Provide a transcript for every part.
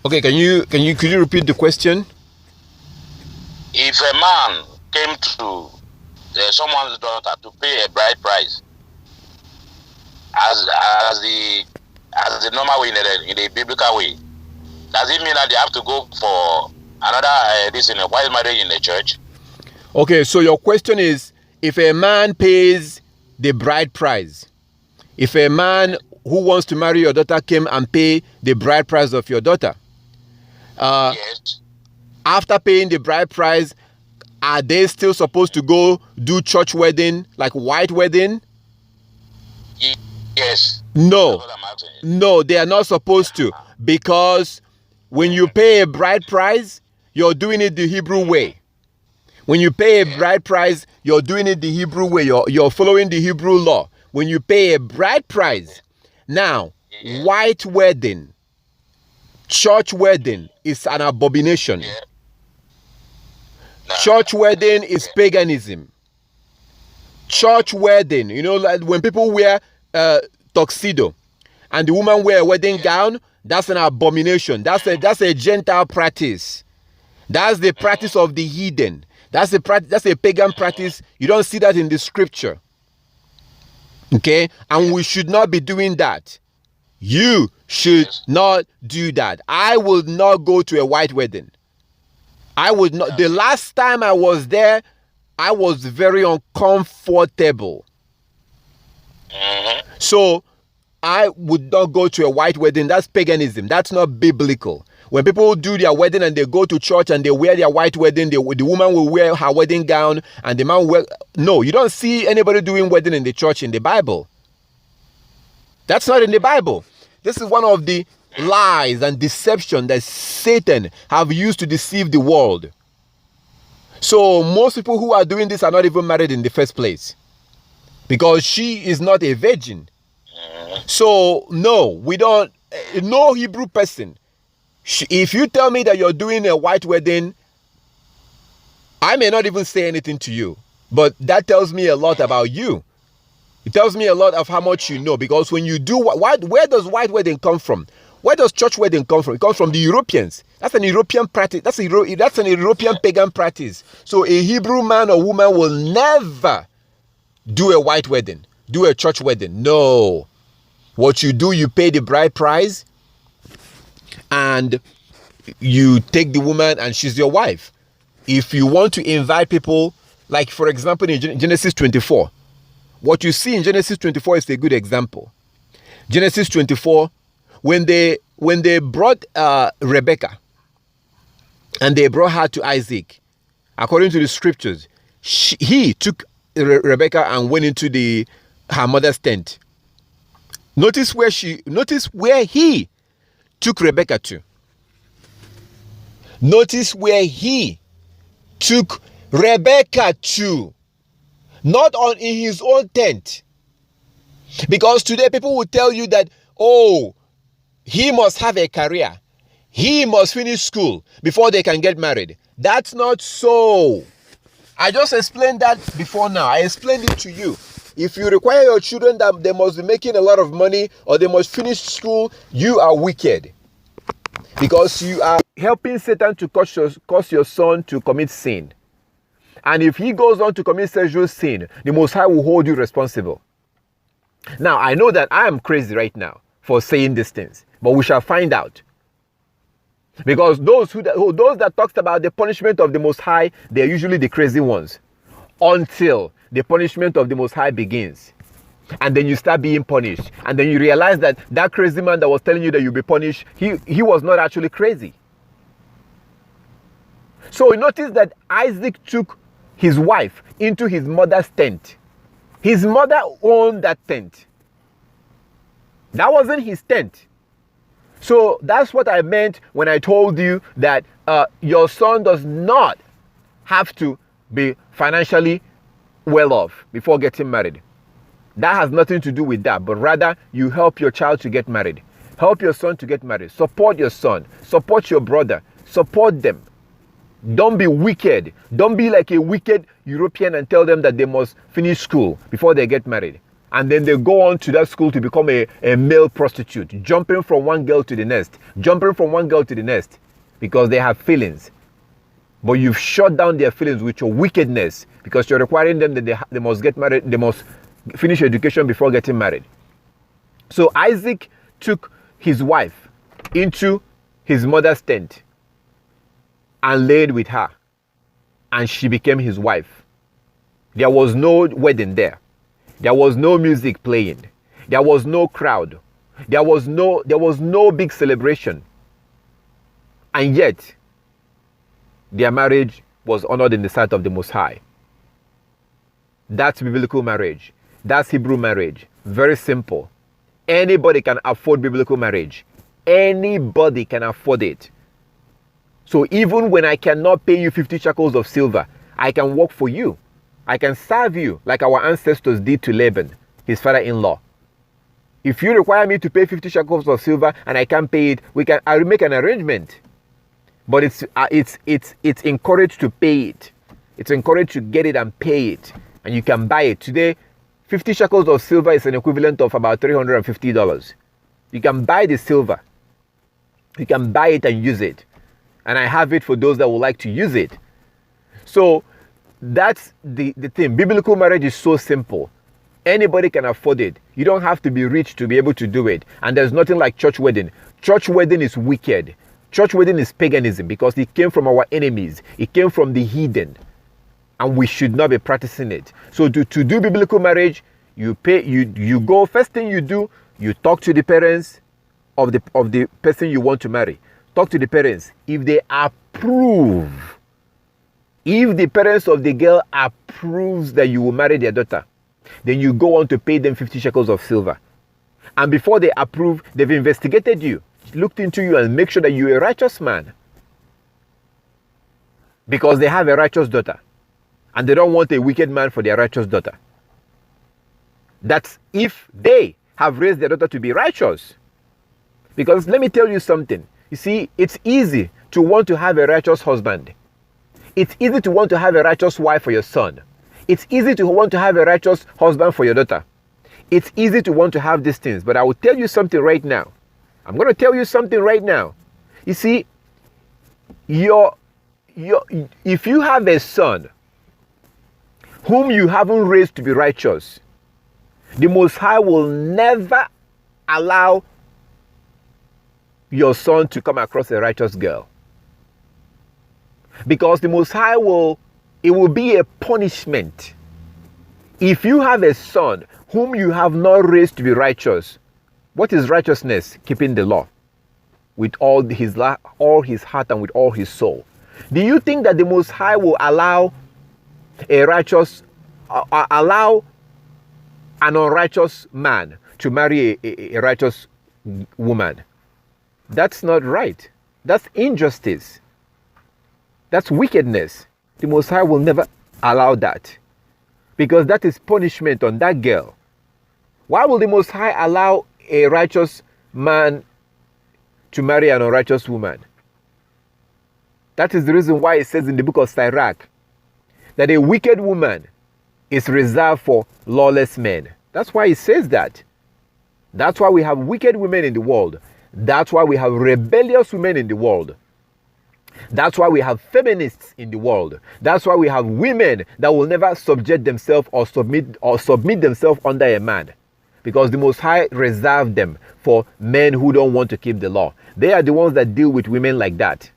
Okay, could you repeat the question? If a man came to someone's daughter to pay a bride price, as the normal way in the biblical way, does it mean that they have to go for another this in a white marriage in the church? Okay, so your question is, if a man pays the bride price, if a man who wants to marry your daughter came and pay the bride price of your daughter, Yes. after paying the bride price, are they still supposed to go do church wedding, like white wedding? Yes. No. That's what I'm asking. No, they are not supposed to, because when you pay a bride price, you're doing it the Hebrew way. When you pay a bride price, you're doing it the Hebrew way. You're following the Hebrew law. When you pay a bride price, now, white wedding, church wedding is an abomination. Church wedding is paganism. Church wedding, you know, like when people wear tuxedo and the woman wear a wedding gown, that's an abomination. That's a Gentile practice. That's the practice of the heathen. That's a pagan practice. You don't see that in the scripture. Okay? And we should not be doing that. You should not do that. I will not go to a white wedding. I would not. The last time I was there, I was very uncomfortable. So I would not go to a white wedding. That's paganism. That's not biblical. When people do their wedding and they go to church and they wear their white wedding, the woman will wear her wedding gown and the man will wear... No, you don't see anybody doing wedding in the church in the Bible. That's not in the Bible. This is one of the lies and deception that Satan have used to deceive the world. So most people who are doing this are not even married in the first place, because she is not a virgin. So no, we don't... No Hebrew person... If you tell me that you're doing a white wedding, I may not even say anything to you, but that tells me a lot about you. It tells me a lot of how much you know, because when you do where does white wedding come from? Where does church wedding come from? It comes from the Europeans. That's an European practice. That's an European pagan practice. So a Hebrew man or woman will never do a white wedding, do a church wedding. No. What you do, you pay the bride price, and you take the woman and she's your wife. If you want to invite people, like for example in Genesis 24, what you see in Genesis 24 is a good example. Genesis 24, when they brought Rebecca and they brought her to Isaac, according to the scriptures, he took Rebecca and went into her mother's tent. Notice where he took Rebecca to. Notice where he took Rebecca to. Not in his own tent. Because today people will tell you that, oh, he must have a career. He must finish school before they can get married. That's not so. I just explained that before now. I explained it to you. If you require your children that they must be making a lot of money or they must finish school, you are wicked. Because you are helping Satan to cause your son to commit sin. And if he goes on to commit sexual sin, the Most High will hold you responsible. Now, I know that I am crazy right now for saying these things, but we shall find out. Because those that talks about the punishment of the Most High, they are usually the crazy ones. Until the punishment of the Most High begins. And then you start being punished. And then you realize that that crazy man that was telling you that you'll be punished, he was not actually crazy. So notice that Isaac took his wife into his mother's tent. His mother owned that tent. That wasn't his tent. So that's what I meant when I told you that your son does not have to be financially well off before getting married. That has nothing to do with that, but rather you help your child to get married. Help your son to get married. Support your son. Support your brother. Support them. Don't be wicked. Don't be like a wicked European and tell them that they must finish school before they get married. And then they go on to that school to become a male prostitute, jumping from one girl to the next, because they have feelings. But you've shut down their feelings with your wickedness, because you're requiring them that they must get married, they must finish education before getting married. So Isaac took his wife into his mother's tent and laid with her, and she became his wife. There was no wedding there. There was no music playing. There was no crowd. There was no big celebration. And yet, their marriage was honored in the sight of the Most High. That's biblical marriage. That's Hebrew marriage. Very simple. Anybody can afford biblical marriage. Anybody can afford it. So even when I cannot pay you 50 shekels of silver, I can work for you. I can serve you like our ancestors did to Laban, his father-in-law. If you require me to pay 50 shekels of silver and I can't pay it, I'll make an arrangement. But it's encouraged to pay it. It's encouraged to get it and pay it. And you can buy it. Today, 50 shekels of silver is an equivalent of about $350. You can buy the silver. You can buy it and use it. And I have it for those that would like to use it. So that's the thing. Biblical marriage is so simple. Anybody can afford it. You don't have to be rich to be able to do it. And there's nothing like church wedding. Church wedding is wicked. Church wedding is paganism because it came from our enemies. It came from the heathen. And we should not be practicing it. So to do biblical marriage, you go, first thing you do, you talk to the parents of the person you want to marry. Talk to the parents. If they approve, if the parents of the girl approves that you will marry their daughter, then you go on to pay them 50 shekels of silver. And before they approve, they've investigated you, looked into you, and make sure that you're a righteous man. Because they have a righteous daughter. And they don't want a wicked man for their righteous daughter. That's if they have raised their daughter to be righteous. Because let me tell you something. You see, it's easy to want to have a righteous husband. It's easy to want to have a righteous wife for your son. It's easy to want to have a righteous husband for your daughter. It's easy to want to have these things. But I will tell you something right now. I'm going to tell you something right now. You see, if you have a son whom you haven't raised to be righteous, the Most High will never allow your son to come across a righteous girl. Because the Most High it will be a punishment. If you have a son whom you have not raised to be righteous, what is righteousness? Keeping the law with all his heart and with all his soul. Do you think that the Most High will allow allow an unrighteous man to marry a righteous woman? That's not right. That's injustice. That's wickedness. The Most High will never allow that, because that is punishment on that girl. Why will the Most High allow a righteous man to marry an unrighteous woman? That is the reason why it says in the book of Sirach that a wicked woman is reserved for lawless men. That's why it says that. That's why we have wicked women in the world. That's why we have rebellious women in the world. That's why we have feminists in the world. That's why we have women that will never subject themselves or submit themselves under a man. Because the Most High reserved them for men who don't want to keep the law. They are the ones that deal with women like that.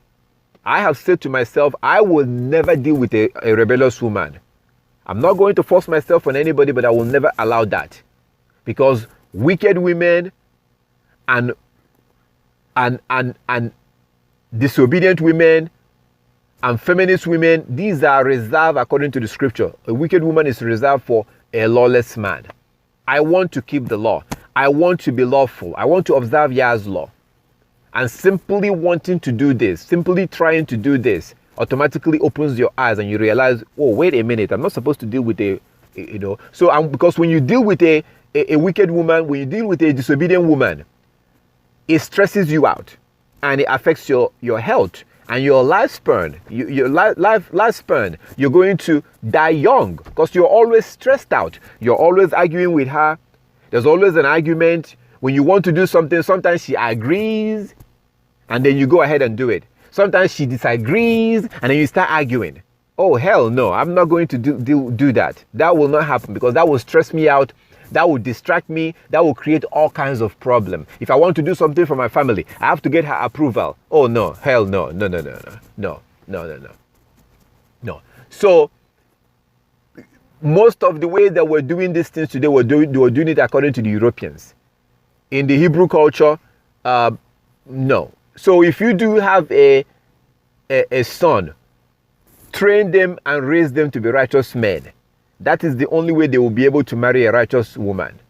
I have said to myself, I will never deal with a rebellious woman. I'm not going to force myself on anybody, but I will never allow that. Because wicked women and disobedient women and feminist women, these are reserved according to the scripture. A wicked woman is reserved for a lawless man. I want to keep the law. I want to be lawful. I want to observe Yah's law. And simply wanting to do this, simply trying to do this, automatically opens your eyes and you realize, oh, wait a minute, I'm not supposed to deal with because when you deal with a wicked woman, when you deal with a disobedient woman, it stresses you out and it affects your health and your lifespan. Lifespan. You're going to die young because you're always stressed out. You're always arguing with her. There's always an argument. When you want to do something, sometimes she agrees, and then you go ahead and do it. Sometimes she disagrees, and then you start arguing. Oh, hell no, I'm not going to do that. That will not happen, because that will stress me out. That will distract me. That will create all kinds of problems. If I want to do something for my family, I have to get her approval. Oh, no, hell no, no, no, no, no, no, no, no, no. No. So, most of the way that we're doing these things today, they were doing it according to the Europeans. In the Hebrew culture, no. So if you do have a son, train them and raise them to be righteous men. That is the only way they will be able to marry a righteous woman.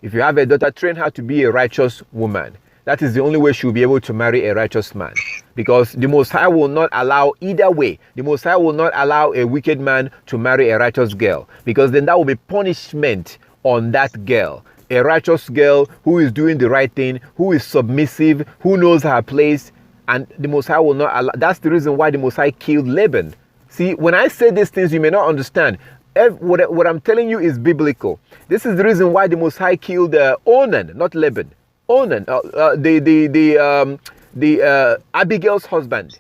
If you have a daughter, train her to be a righteous woman. That is the only way she will be able to marry a righteous man. Because the Most High will not allow either way. The Most High will not allow a wicked man to marry a righteous girl. Because then that will be punishment on that girl. A righteous girl who is doing the right thing, who is submissive, who knows her place. And the Most High will not allow. That's the reason why the Most High killed Laban. See, when I say these things, you may not understand. What I'm telling you is biblical. This is the reason why the Most High killed Onan, not Laban. Onan, Abigail's husband.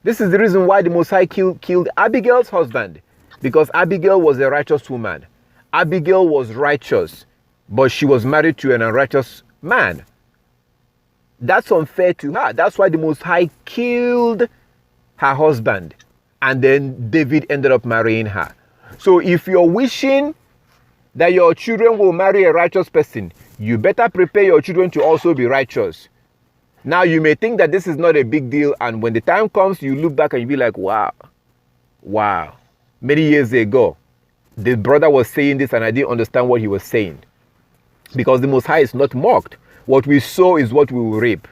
This is the reason why the Most High killed Abigail's husband, because Abigail was a righteous woman. Abigail was righteous, but she was married to an unrighteous man. That's unfair to her. That's why the Most High killed her husband, and then David ended up marrying her. So if you're wishing that your children will marry a righteous person, you better prepare your children to also be righteous. Now, you may think that this is not a big deal, and when the time comes, you look back and you be like, wow. Many years ago, the brother was saying this and I didn't understand what he was saying. Because the Most High is not mocked. What we sow is what we will reap.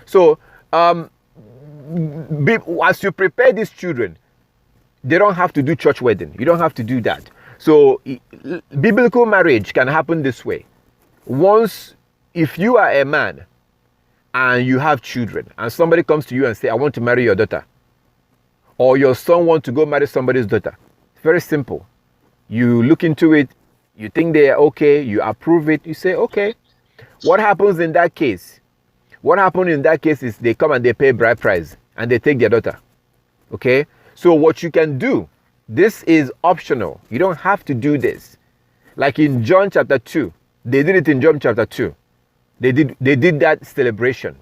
So, as you prepare these children, they don't have to do church wedding. You don't have to do that. So, biblical marriage can happen this way. Once, if you are a man and you have children, and somebody comes to you and say, I want to marry your daughter, or your son wants to go marry somebody's daughter, it's very simple. You look into it, you think they are okay, you approve it, you say, okay. What happens in that case? What happened in that case is they come and they pay bride price and they take their daughter. Okay? So what you can do, this is optional. You don't have to do this. Like in John chapter 2, they did it in John chapter 2. They did that celebration.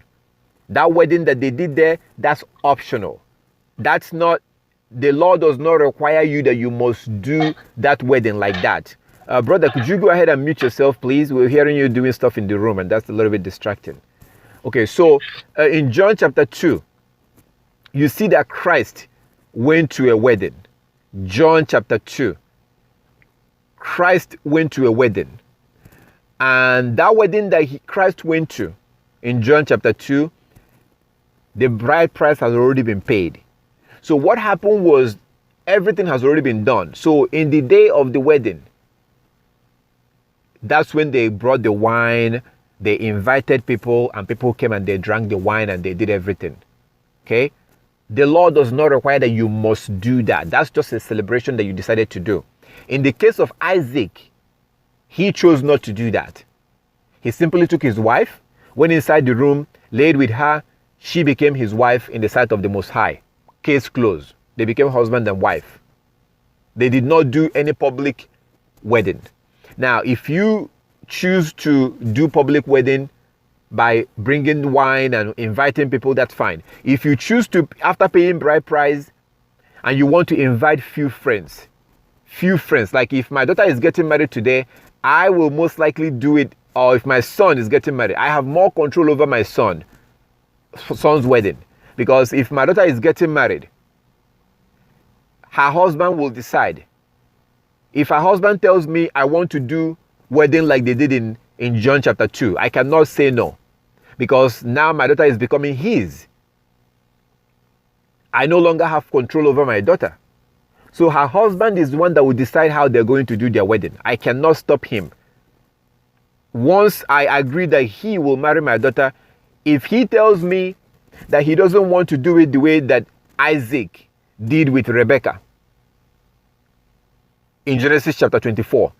That wedding that they did there, that's optional. That's not, the law does not require you that you must do that wedding like that. Brother, could you go ahead and mute yourself, please? We're hearing you doing stuff in the room, and that's a little bit distracting. Okay, so in John chapter 2, you see that Christ went to a wedding. John chapter 2. Christ went to a wedding. And that wedding that Christ went to in John chapter 2, the bride price has already been paid. So what happened was everything has already been done. So in the day of the wedding, that's when they brought the wine, they invited people, and people came and they drank the wine and they did everything. Okay? The law does not require that you must do that. That's just a celebration that you decided to do. In the case of Isaac, he chose not to do that. He simply took his wife, went inside the room, laid with her. She became his wife in the sight of the Most High. Case closed. They became husband and wife. They did not do any public wedding. Now, if you choose to do public wedding by bringing wine and inviting people, that's fine. If you choose to, after paying bride price, and you want to invite few friends, like if my daughter is getting married today, I will most likely do it, or if my son is getting married, I have more control over my son's wedding. Because if my daughter is getting married, her husband will decide. If her husband tells me I want to do wedding like they did in John chapter 2, I cannot say no. Because now my daughter is becoming his. I no longer have control over my daughter. So her husband is the one that will decide how they're going to do their wedding. I cannot stop him. Once I agree that he will marry my daughter, if he tells me that he doesn't want to do it the way that Isaac did with Rebekah in Genesis chapter 24,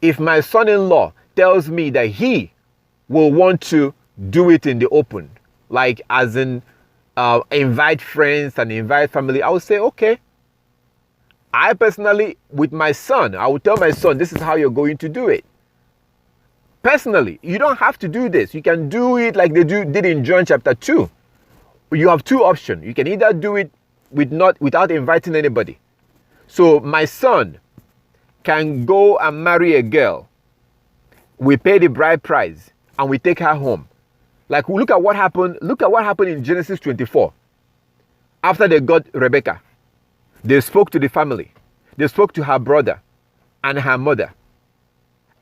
If my son-in-law tells me that he will want to do it in the open, like as in invite friends and invite family, I will say, okay. I personally, with my son, I will tell my son, this is how you're going to do it. Personally, you don't have to do this. You can do it like they did in John chapter 2. You have two options. You can either do it without inviting anybody. So my son can go and marry a girl. We pay the bride price and we take her home. Like, look at what happened. Look at what happened in Genesis 24. After they got Rebecca, they spoke to the family. They spoke to her brother and her mother.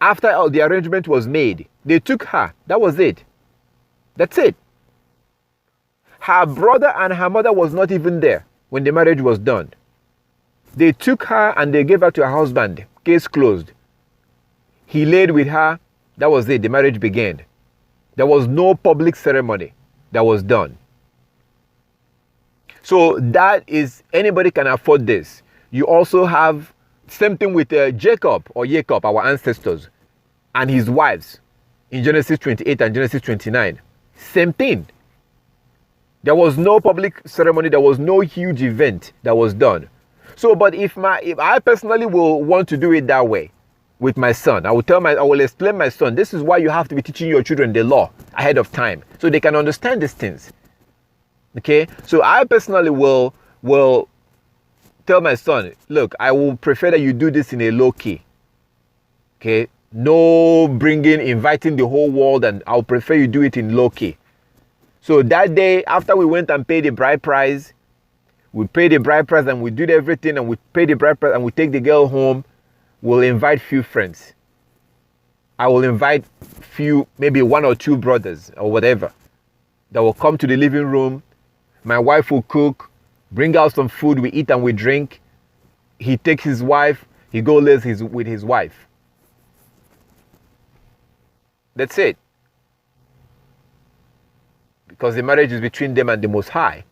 After all the arrangement was made, they took her. That was it. That's it. Her brother and her mother was not even there when the marriage was done. They took her and they gave her to her husband. Case closed. He laid with her. That was it. The marriage began. There was no public ceremony that was done. So that is, anybody can afford this. You also have same thing with Jacob, our ancestors, and his wives in Genesis 28 and Genesis 29. Same thing. There was no public ceremony. There was no huge event that was done. So, but if I personally will want to do it that way with my son, I will explain my son, this is why you have to be teaching your children the law ahead of time so they can understand these things. Okay? So I personally will tell my son, look, I will prefer that you do this in a low key. Okay? No inviting the whole world, and I'll prefer you do it in low key. So that day, after we went and paid the bride price, we paid the bride price and we did everything and we paid the bride price and we take the girl home, we'll invite few friends. I will invite few, maybe one or two brothers or whatever, that will come to the living room. My wife will cook, bring out some food, we eat and we drink. He takes his wife, he goes lives with his wife. That's it. Because the marriage is between them and the Most High.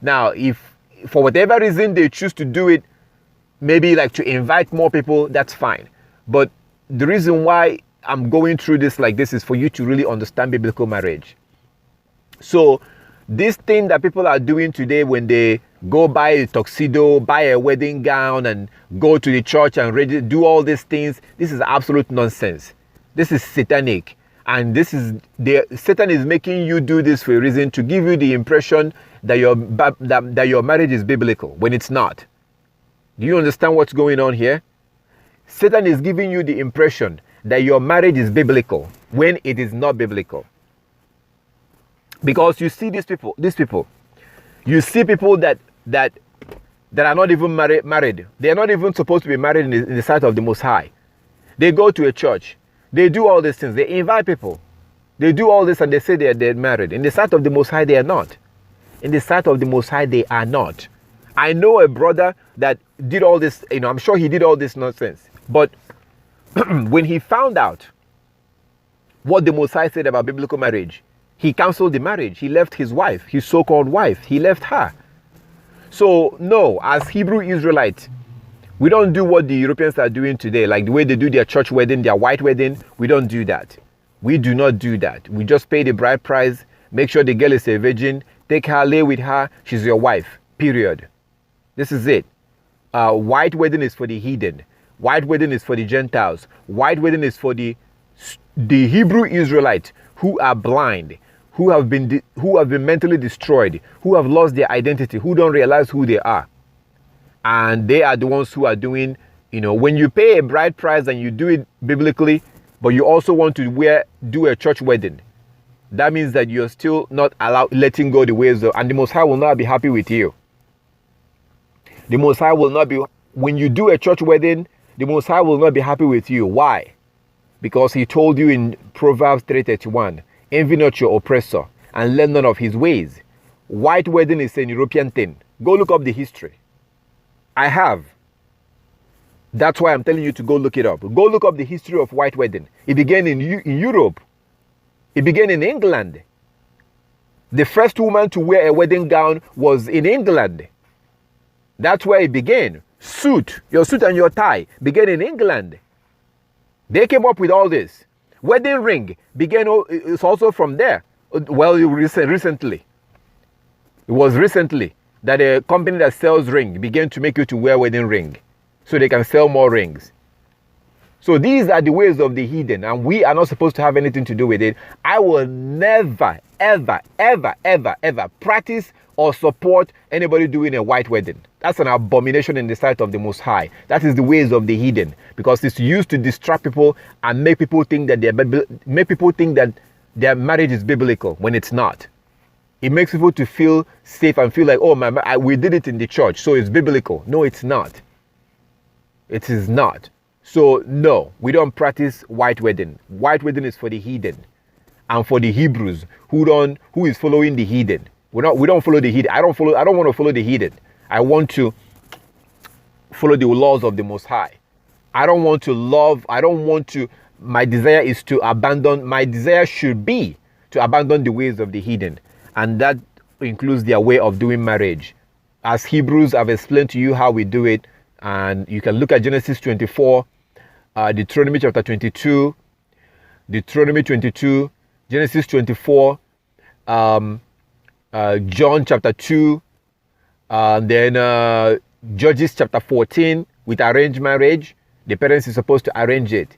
Now, if for whatever reason they choose to do it, maybe like to invite more people, that's fine. But the reason why I'm going through this like this is for you to really understand biblical marriage. So this thing that people are doing today when they go buy a tuxedo, buy a wedding gown and go to the church and do all these things, this is absolute nonsense. This is satanic. And Satan is making you do this for a reason, to give you the impression that your marriage is biblical when it's not. Do you understand what's going on here? Satan is giving you the impression that your marriage is biblical when it is not biblical. Because you see these people, you see people that are not even married. They are not even supposed to be married in the sight of the Most High. They go to a church. They do all these things. They invite people. They do all this and they say they're married. In the sight of the Most High, they are not. In the sight of the Most High, they are not. I know a brother that did all this, I'm sure he did all this nonsense. But when he found out what the Most High said about biblical marriage, he canceled the marriage. He left his wife, his so-called wife. He left her. So, no, as Hebrew Israelites, we don't do what the Europeans are doing today, like the way they do their church wedding, their white wedding. We don't do that. We do not do that. We just pay the bride price, make sure the girl is a virgin, take her, lay with her, she's your wife, period. This is it. White wedding is for the heathen. White wedding is for the Gentiles. White wedding is for the Hebrew Israelites who are blind, who have been mentally destroyed, who have lost their identity, who don't realize who they are. And they are the ones who are doing, when you pay a bride price and you do it biblically, but you also want to do a church wedding, that means that you're still not letting go the ways of, and the Most High will not be happy with you. The Most High will not be, when you do a church wedding, the Most High will not be happy with you. Why? Because he told you in Proverbs 3:31, envy not your oppressor and learn none of his ways. White wedding is an European thing. Go look up the history. I have. That's why I'm telling you to go look it up. Go look up the history of white wedding. It began in Europe. It began in England. The first woman to wear a wedding gown was in England. That's where it began. Your suit and your tie began in England. They came up with all this. Wedding ring began, it's also from there. Well, recently. It was recently that a company that sells ring began to make you to wear wedding ring so they can sell more rings. So these are the ways of the heathen, and we are not supposed to have anything to do with it. I will never, ever, ever, ever, ever practice or support anybody doing a white wedding. That's an abomination in the sight of the Most High. That is the ways of the heathen, because it's used to distract people and make people think that their marriage is biblical when it's not. It makes people to feel safe and feel like, oh, we did it in the church, so it's biblical. No, it's not. It is not. So no, we don't practice white wedding. White wedding is for the heathen and for the Hebrews who is following the heathen. We don't follow the heathen. I don't want to follow the heathen. I want to follow the laws of the Most High. My desire should be to abandon the ways of the heathen. And that includes their way of doing marriage. As Hebrews, I've explained to you how we do it. And you can look at Genesis 24, Deuteronomy chapter 22, Genesis 24, John chapter 2, then Judges chapter 14 with arranged marriage. The parents is supposed to arrange it.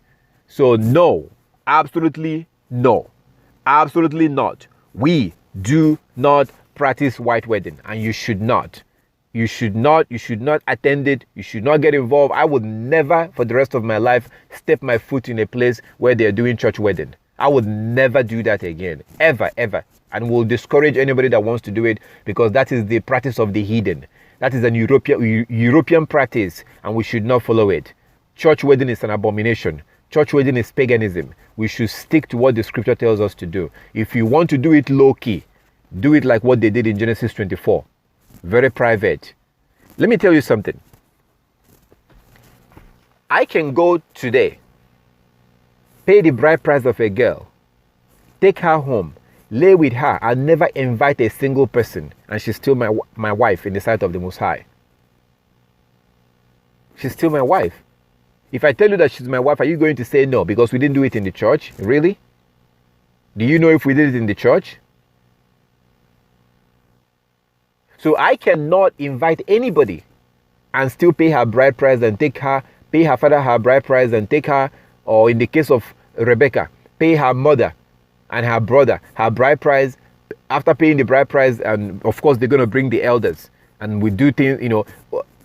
So no, absolutely no, absolutely not. We do not practice white wedding, and you should not. You should not attend it. You should not get involved. I would never, for the rest of my life, step my foot in a place where they're doing church wedding. I would never do that again. Ever, ever. And will discourage anybody that wants to do it, because that is the practice of the heathen. That is an European practice, and we should not follow it. Church wedding is an abomination. Church wedding is paganism. We should stick to what the scripture tells us to do. If you want to do it low-key, do it like what they did in Genesis 24. Very private. Let me tell you something. I can go today, pay the bride price of a girl, take her home, lay with her, and never invite a single person, and she's still my wife in the sight of the Most High. She's still my wife. If I tell you that she's my wife, are you going to say no because we didn't do it in the church? Really? Do you know if we did it in the church? So I cannot invite anybody and still pay her bride price and pay her father her bride price and take her, or in the case of Rebecca, pay her mother and her brother her bride price. After paying the bride price, and of course they're going to bring the elders, and we do things,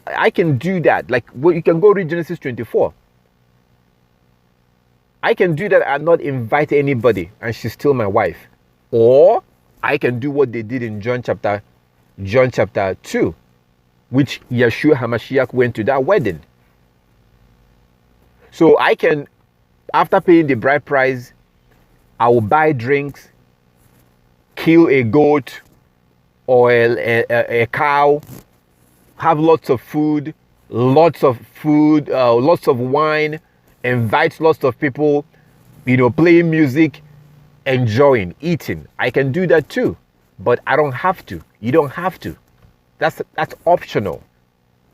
I can do that. Like, you can go read Genesis 24. I can do that and not invite anybody, and she's still my wife. Or I can do what they did in John chapter 2, which Yeshua HaMashiach went to that wedding. So I can, after paying the bride price, I will buy drinks, kill a goat or a cow, have lots of food, lots of wine, invite lots of people, playing music, enjoying, eating. I can do that too, but I don't have to. You don't have to. That's optional.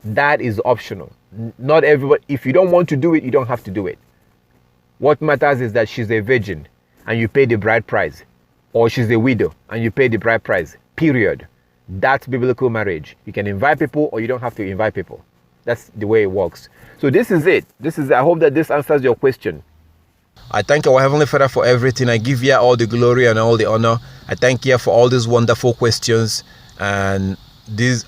That is optional. Not everybody. If you don't want to do it, you don't have to do it. What matters is that she's a virgin and you pay the bride price, or she's a widow and you pay the bride price. Period. That's biblical marriage. You can invite people or you don't have to invite people. That's the way it works. So this is it. I hope that this answers your question. I thank our Heavenly Father for everything. I give you all the glory and all the honor. I thank you for all these wonderful questions. And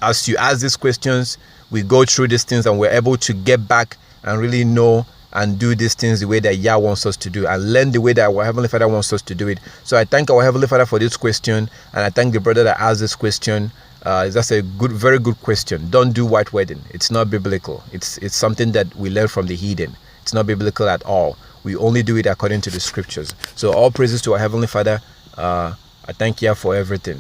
as you ask these questions, we go through these things and we're able to get back and really know and do these things the way that Yah wants us to do, and learn the way that our Heavenly Father wants us to do it. So I thank our Heavenly Father for this question, and I thank the brother that asked this question. That's a very good question. Don't do white wedding. It's not biblical. It's something that we learn from the heathen. It's not biblical at all. We only do it according to the scriptures. So all praises to our Heavenly Father. I thank Yah for everything.